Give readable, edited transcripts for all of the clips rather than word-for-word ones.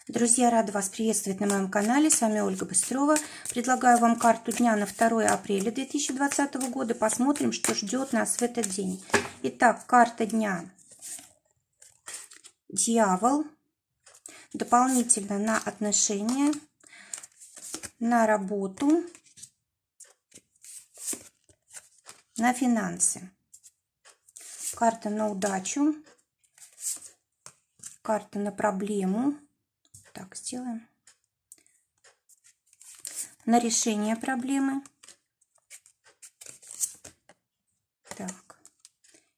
Друзья, рада вас приветствовать на моем канале. С вами Ольга Быстрова. Предлагаю вам карту дня на 2 апреля 2020 года. Посмотрим, что ждет нас в этот день. Итак, карта дня. Дьявол. Дополнительно на отношения, на работу, на финансы. Карта на удачу. Карта на проблему. Так, сделаем. На решение проблемы. Так.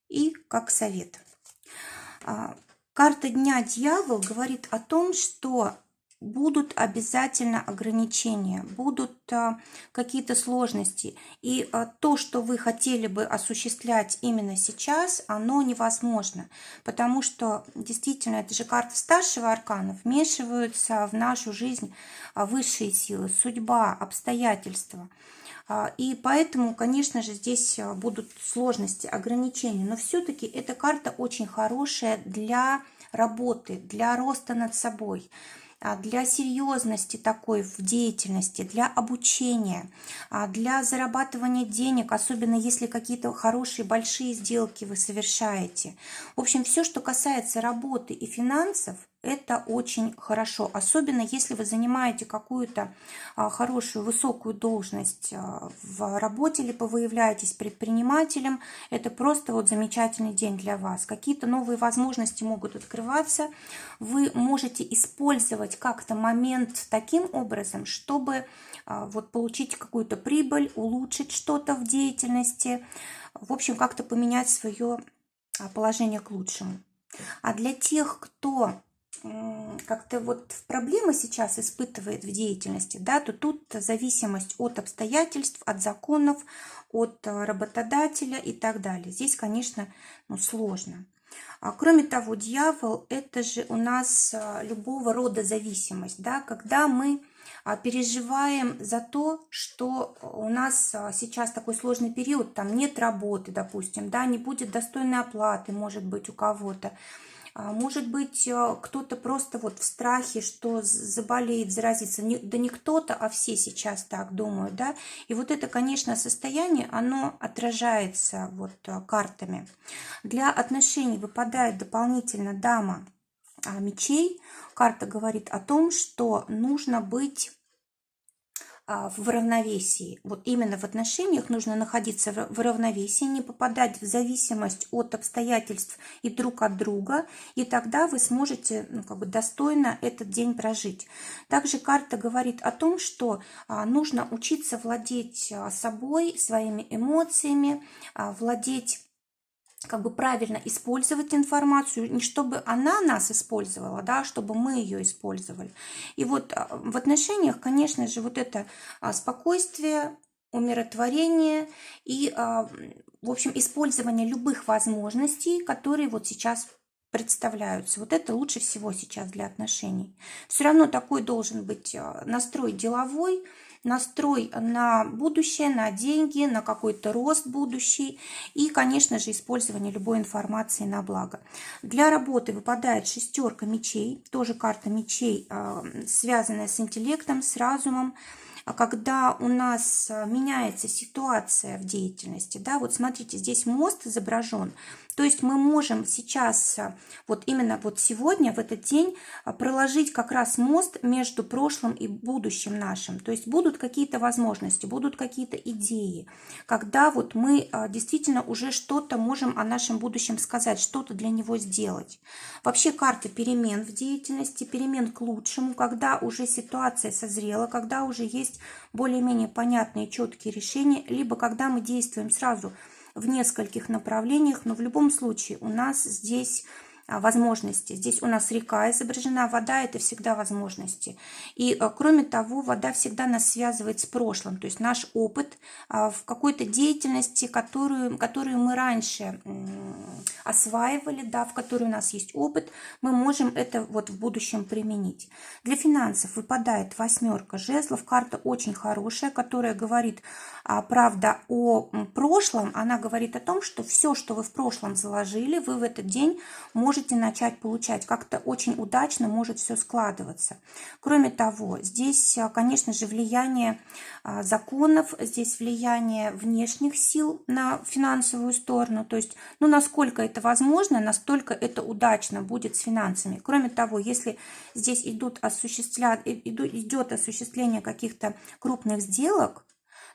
И как совет. Карта дня Дьявол говорит о том, что будут обязательно ограничения, будут какие-то сложности. И то, что вы хотели бы осуществлять именно сейчас, оно невозможно. Потому что действительно, это же карта старшего аркана, вмешиваются в нашу жизнь высшие силы, судьба, обстоятельства. И поэтому, конечно же, здесь будут сложности, ограничения. Но все-таки эта карта очень хорошая для работы, для роста над собой, для серьезности такой в деятельности, для обучения, для зарабатывания денег, особенно если какие-то хорошие большие сделки вы совершаете. В общем, все, что касается работы и финансов, это очень хорошо, особенно если вы занимаете какую-то хорошую высокую должность в работе, либо вы являетесь предпринимателем. Это просто вот замечательный день для вас. Какие-то новые возможности могут открываться. Вы можете использовать как-то момент таким образом, чтобы вот получить какую-то прибыль, улучшить что-то в деятельности, в общем, как-то поменять свое положение к лучшему. А для тех, кто как-то вот проблемы сейчас испытывает в деятельности, да, то тут зависимость от обстоятельств, от законов, от работодателя и так далее. Здесь, конечно, сложно. Кроме того, дьявол – это же у нас любого рода зависимость, да, когда мы переживаем за то, что у нас сейчас такой сложный период, там нет работы, допустим, да, не будет достойной оплаты, может быть, у кого-то. Может быть, кто-то просто вот в страхе, что заболеет, заразится. Да не кто-то, а все сейчас так думают, да. И вот это, конечно, состояние, оно отражается вот картами. Для отношений выпадает дополнительно дама мечей. Карта говорит о том, что нужно быть в равновесии. Вот именно в отношениях нужно находиться в равновесии, не попадать в зависимость от обстоятельств и друг от друга, и тогда вы сможете достойно этот день прожить. Также карта говорит о том, что нужно учиться владеть собой, своими эмоциями, владеть правильно использовать информацию, не чтобы она нас использовала, да, чтобы мы ее использовали. И вот в отношениях, конечно же, вот это спокойствие, умиротворение и, в общем, использование любых возможностей, которые вот сейчас представляются. Вот это лучше всего сейчас для отношений. Все равно такой должен быть настрой деловой, настрой на будущее, на деньги, на какой-то рост будущий и, конечно же, использование любой информации на благо. Для работы выпадает шестерка мечей, тоже карта мечей, связанная с интеллектом, с разумом. Когда у нас меняется ситуация в деятельности, да, вот смотрите, здесь мост изображен, то есть мы можем сейчас, вот именно вот сегодня, в этот день, проложить как раз мост между прошлым и будущим нашим, то есть будут какие-то возможности, будут какие-то идеи, когда вот мы действительно уже что-то можем о нашем будущем сказать, что-то для него сделать. Вообще карта перемен в деятельности, перемен к лучшему, когда уже ситуация созрела, когда уже есть более-менее понятные, четкие решения, либо когда мы действуем сразу в нескольких направлениях, но в любом случае у нас здесь возможности. Здесь у нас река изображена, вода – это всегда возможности. И, кроме того, вода всегда нас связывает с прошлым, то есть наш опыт в какой-то деятельности, которую мы раньше осваивали, да, в которой у нас есть опыт, мы можем это вот в будущем применить. Для финансов выпадает восьмерка жезлов, карта очень хорошая, которая говорит, правда, о прошлом, она говорит о том, что все, что вы в прошлом заложили, вы в этот день можете можете начать получать. Как-то очень удачно может все складываться. Кроме того, здесь, конечно же, влияние законов, здесь влияние внешних сил на финансовую сторону. То есть, ну, насколько это возможно, настолько это удачно будет с финансами. Кроме того, если здесь идет осуществление каких-то крупных сделок,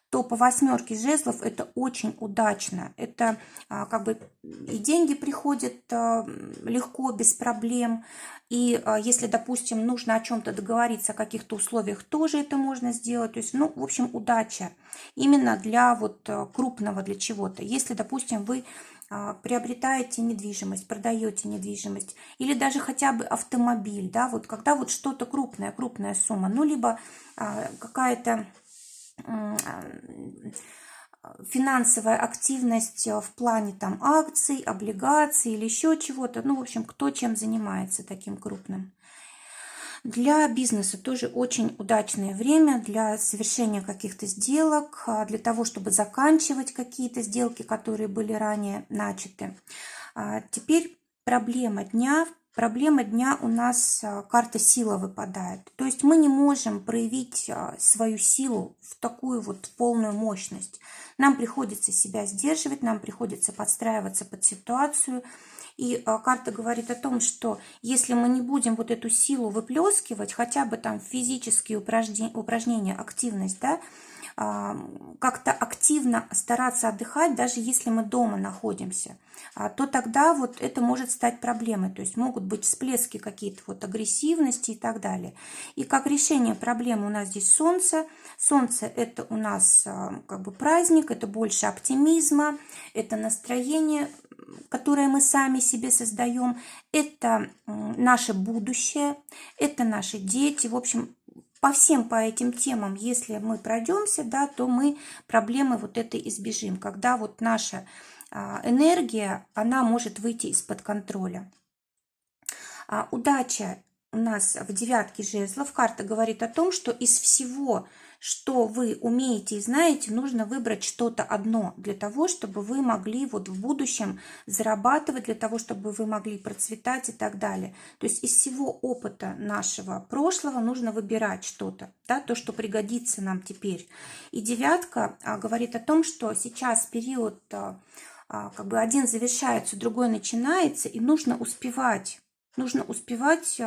то по 8 жезлов это очень удачно. Это как бы и деньги приходят легко, без проблем. И если, допустим, нужно о чем-то договориться, о каких-то условиях, тоже это можно сделать. То есть, ну, в общем, удача именно для вот крупного, для чего-то. Если, допустим, вы приобретаете недвижимость, продаете недвижимость, или даже хотя бы автомобиль, да, вот когда вот что-то крупное, крупная сумма, ну, либо какая-то финансовая активность в плане там акций, облигаций или еще чего-то. Ну, в общем, кто чем занимается таким крупным. Для бизнеса тоже очень удачное время для совершения каких-то сделок, для того, чтобы заканчивать какие-то сделки, которые были ранее начаты. Теперь проблема дня. Проблема дня у нас карта сила выпадает. То есть мы не можем проявить свою силу в такую вот полную мощность. Нам приходится себя сдерживать, нам приходится подстраиваться под ситуацию. И карта говорит о том, что если мы не будем вот эту силу выплескивать, хотя бы там физические упражнения, активность, да, как-то активно стараться отдыхать, даже если мы дома находимся, то тогда вот это может стать проблемой. То есть могут быть всплески какие-то вот агрессивности и так далее. И как решение проблемы у нас здесь Солнце. Солнце – это у нас как бы праздник, это больше оптимизма, это настроение, которое мы сами себе создаем, это наше будущее, это наши дети. В общем, по этим темам, если мы пройдемся, да, то мы проблемы вот этой избежим, когда вот наша энергия, она может выйти из-под контроля. Удача у нас в 9 жезлов. Карта говорит о том, что из всего, что вы умеете и знаете, нужно выбрать что-то одно для того, чтобы вы могли вот в будущем зарабатывать, для того, чтобы вы могли процветать и так далее. То есть из всего опыта нашего прошлого нужно выбирать что-то, да, то, что пригодится нам теперь. И 9 говорит о том, что сейчас период, как бы один завершается, другой начинается, и нужно успевать. Нужно успевать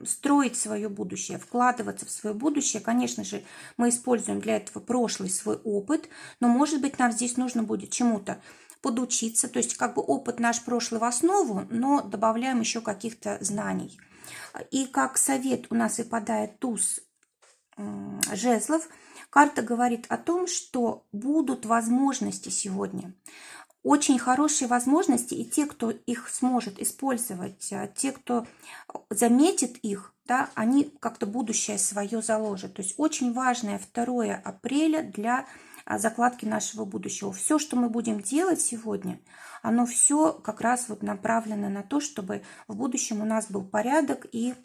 строить свое будущее, вкладываться в свое будущее. Конечно же, мы используем для этого прошлый свой опыт, но, может быть, нам здесь нужно будет чему-то подучиться. То есть, как бы опыт наш прошлый в основу, но добавляем еще каких-то знаний. И как совет у нас выпадает туз жезлов. Карта говорит о том, что будут возможности сегодня. Очень хорошие возможности, и те, кто их сможет использовать, те, кто заметит их, да, они как-то будущее свое заложат. То есть очень важное 2 апреля для закладки нашего будущего. Все, что мы будем делать сегодня, оно все как раз вот направлено на то, чтобы в будущем у нас был порядок, и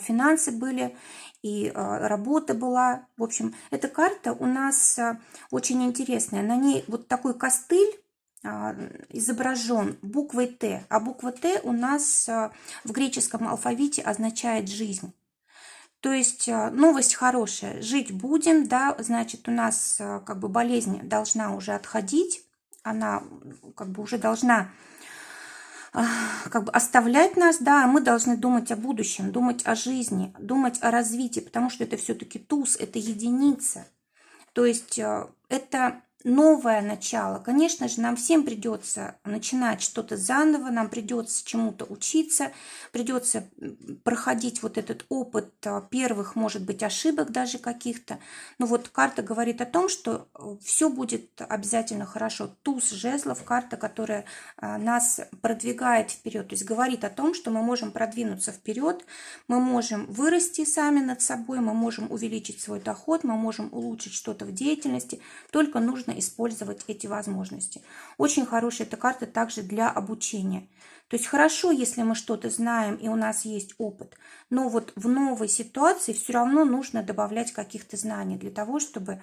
финансы были, и работа была. В общем, эта карта у нас очень интересная. На ней вот такой костыль изображен буквой Т, а буква Т у нас в греческом алфавите означает жизнь. То есть новость хорошая, жить будем, да, значит, у нас как бы болезнь должна уже отходить, она как бы уже должна как бы оставлять нас, да, а мы должны думать о будущем, думать о жизни, думать о развитии, потому что это все-таки туз, это единица. То есть это новое начало. Конечно же, нам всем придется начинать что-то заново, нам придется чему-то учиться, придется проходить вот этот опыт первых, может быть, ошибок даже каких-то. Но вот карта говорит о том, что все будет обязательно хорошо. Туз жезлов, карта, которая нас продвигает вперед, то есть говорит о том, что мы можем продвинуться вперед, мы можем вырасти сами над собой, мы можем увеличить свой доход, мы можем улучшить что-то в деятельности, только нужно использовать эти возможности. Очень хорошая эта карта также для обучения. То есть хорошо, если мы что-то знаем и у нас есть опыт, но вот в новой ситуации все равно нужно добавлять каких-то знаний для того, чтобы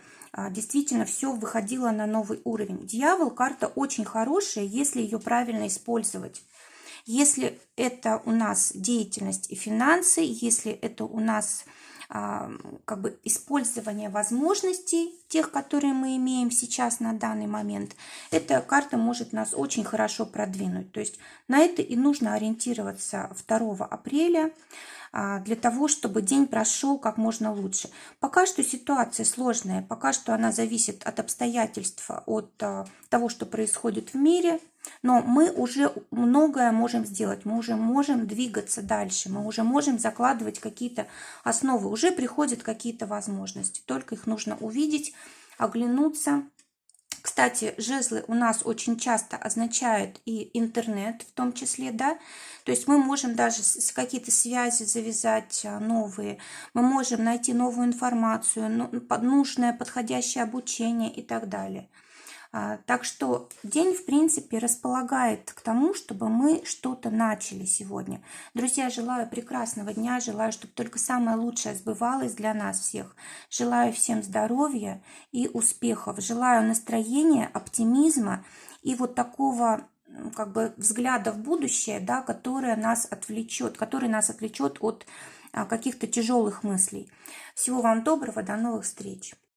действительно все выходило на новый уровень. Дьявол – карта очень хорошая, если ее правильно использовать. Если это у нас деятельность и финансы, если это у нас как бы использование возможностей, тех, которые мы имеем сейчас на данный момент, эта карта может нас очень хорошо продвинуть. То есть на это и нужно ориентироваться 2 апреля, для того, чтобы день прошел как можно лучше. Пока что ситуация сложная, пока что она зависит от обстоятельств, от того, что происходит в мире, но мы уже многое можем сделать, мы уже можем двигаться дальше, мы уже можем закладывать какие-то основы, уже приходят какие-то возможности, только их нужно увидеть, оглянуться. Кстати, жезлы у нас очень часто означают и интернет в том числе, да, то есть мы можем даже какие-то связи завязать новые, мы можем найти новую информацию, нужное, подходящее обучение и так далее. Так что день, в принципе, располагает к тому, чтобы мы что-то начали сегодня. Друзья, желаю прекрасного дня, желаю, чтобы только самое лучшее сбывалось для нас всех. Желаю всем здоровья и успехов. Желаю настроения, оптимизма и вот такого как бы взгляда в будущее, да, который нас отвлечет от каких-то тяжелых мыслей. Всего вам доброго, до новых встреч.